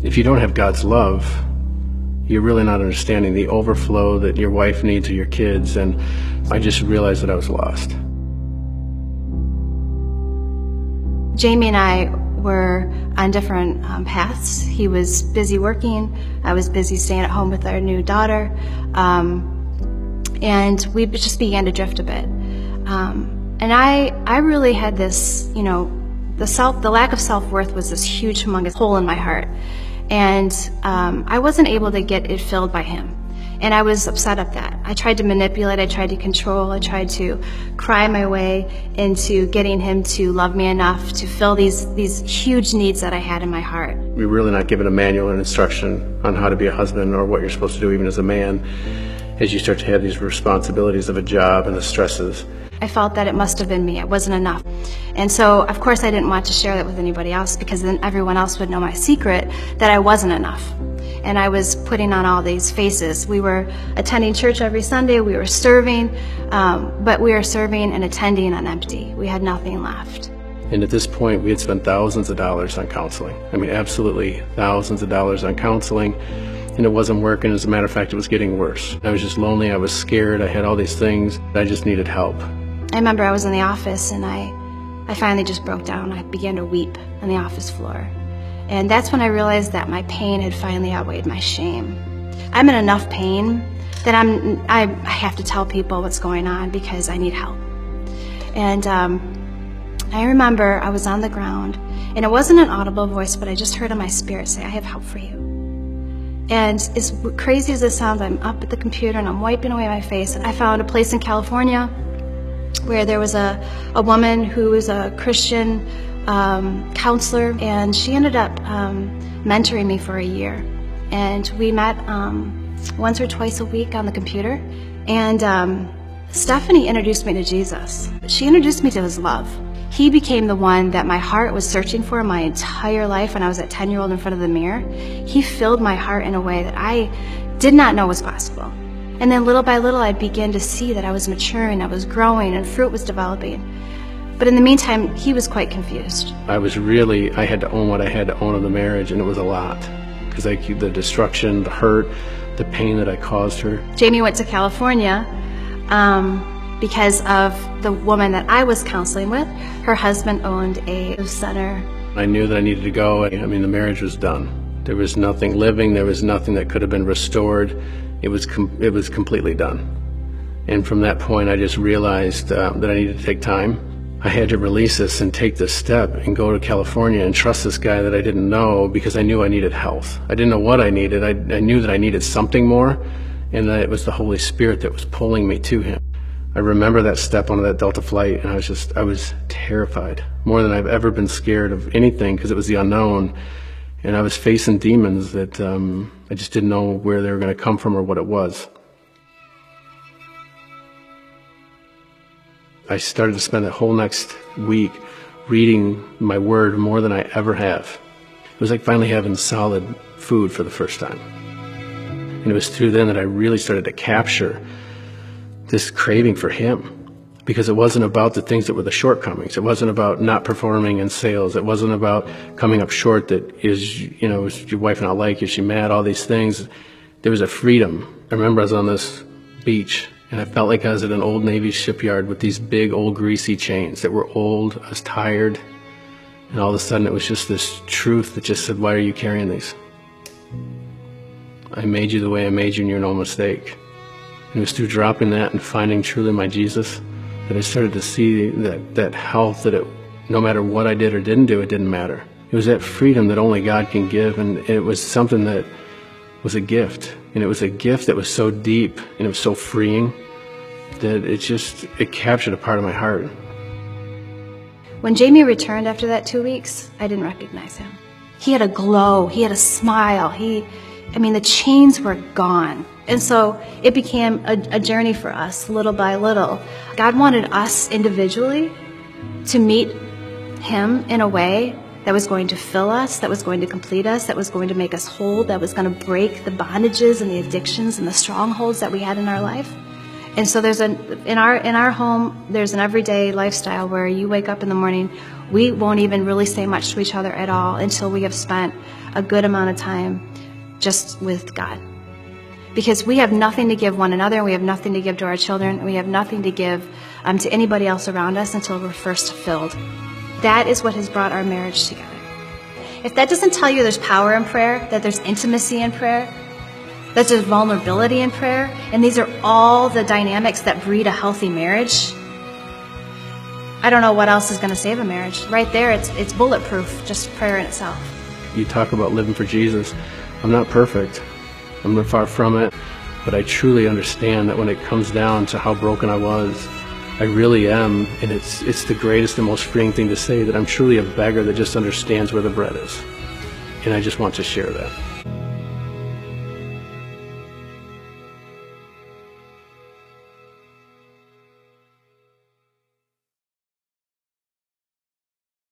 If you don't have God's love, you're really not understanding the overflow that your wife needs or your kids, and I just realized that I was lost. Jamie and I were on different paths. He was busy working, I was busy staying at home with our new daughter, and we just began to drift a bit. And I really had this, the lack of self-worth was this huge, humongous hole in my heart. And I wasn't able to get it filled by him. And I was upset at that. I tried to manipulate, I tried to control, I tried to cry my way into getting him to love me enough to fill these huge needs that I had in my heart. We're really not given a manual and instruction on how to be a husband or what you're supposed to do even as a man as you start to have these responsibilities of a job and the stresses. I felt that it must have been me, it wasn't enough. And so, of course, I didn't want to share that with anybody else because then everyone else would know my secret that I wasn't enough. And I was putting on all these faces. We were attending church every Sunday, we were serving, but we were serving and attending on empty. We had nothing left. And at this point, we had spent thousands of dollars on counseling. I mean, absolutely thousands of dollars on counseling. And it wasn't working. As a matter of fact, it was getting worse. I was just lonely, I was scared, I had all these things. I just needed help. I remember I was in the office and I finally just broke down. I began to weep on the office floor. And that's when I realized that my pain had finally outweighed my shame. I'm in enough pain that I have to tell people what's going on because I need help. And I remember I was on the ground, and it wasn't an audible voice, but I just heard in my spirit say, "I have help for you." And as crazy as it sounds, I'm up at the computer and I'm wiping away my face, and I found a place in California where there was a woman who was a Christian counselor, and she ended up mentoring me for a year. And we met once or twice a week on the computer. And Stephanie introduced me to Jesus. She introduced me to his love. He became the one that my heart was searching for my entire life when I was that 10-year-old in front of the mirror. He filled my heart in a way that I did not know was possible. And then little by little, I'd begin to see that I was maturing, I was growing, and fruit was developing. But in the meantime, he was quite confused. I had to own what I had to own in the marriage, and it was a lot. Because the destruction, the hurt, the pain that I caused her. Jamie went to California because of the woman that I was counseling with. Her husband owned a center. I knew that I needed to go. I mean, the marriage was done. There was nothing living, there was nothing that could have been restored. It was completely done. And from that point, I just realized that I needed to take time. I had to release this and take this step and go to California and trust this guy that I didn't know because I knew I needed health. I didn't know what I needed. I knew that I needed something more, and that it was the Holy Spirit that was pulling me to him. I remember that step onto that Delta flight, and I was terrified, more than I've ever been scared of anything because it was the unknown. And I was facing demons that I just didn't know where they were going to come from or what it was. I started to spend that whole next week reading my word more than I ever have. It was like finally having solid food for the first time. And it was through then that I really started to capture this craving for him. Because it wasn't about the things that were the shortcomings. It wasn't about not performing in sales. It wasn't about coming up short that is your wife not like you, is she mad, all these things. There was a freedom. I remember I was on this beach, and I felt like I was at an old Navy shipyard with these big old greasy chains that were old. I was tired, and all of a sudden it was just this truth that just said, "Why are you carrying these? I made you the way I made you, and you're no mistake." And it was through dropping that and finding truly my Jesus that I started to see that health, that no matter what I did or didn't do, it didn't matter. It was that freedom that only God can give, and it was something that was a gift. And it was a gift that was so deep, and it was so freeing, that it captured a part of my heart. When Jamie returned after that 2 weeks, I didn't recognize him. He had a glow, he had a smile, the chains were gone. And so it became a journey for us, little by little. God wanted us individually to meet him in a way that was going to fill us, that was going to complete us, that was going to make us whole, that was going to break the bondages and the addictions and the strongholds that we had in our life. And so in our home, there's an everyday lifestyle where you wake up in the morning, we won't even really say much to each other at all until we have spent a good amount of time just with God. Because we have nothing to give one another, we have nothing to give to our children, and we have nothing to give to anybody else around us until we're first filled. That is what has brought our marriage together. If that doesn't tell you there's power in prayer, that there's intimacy in prayer, that there's vulnerability in prayer, and these are all the dynamics that breed a healthy marriage, I don't know what else is going to save a marriage. Right there, it's bulletproof, just prayer in itself. You talk about living for Jesus. I'm not perfect. I'm far from it, but I truly understand that when it comes down to how broken I was, I really am, and it's the greatest and most freeing thing to say, that I'm truly a beggar that just understands where the bread is. And I just want to share that.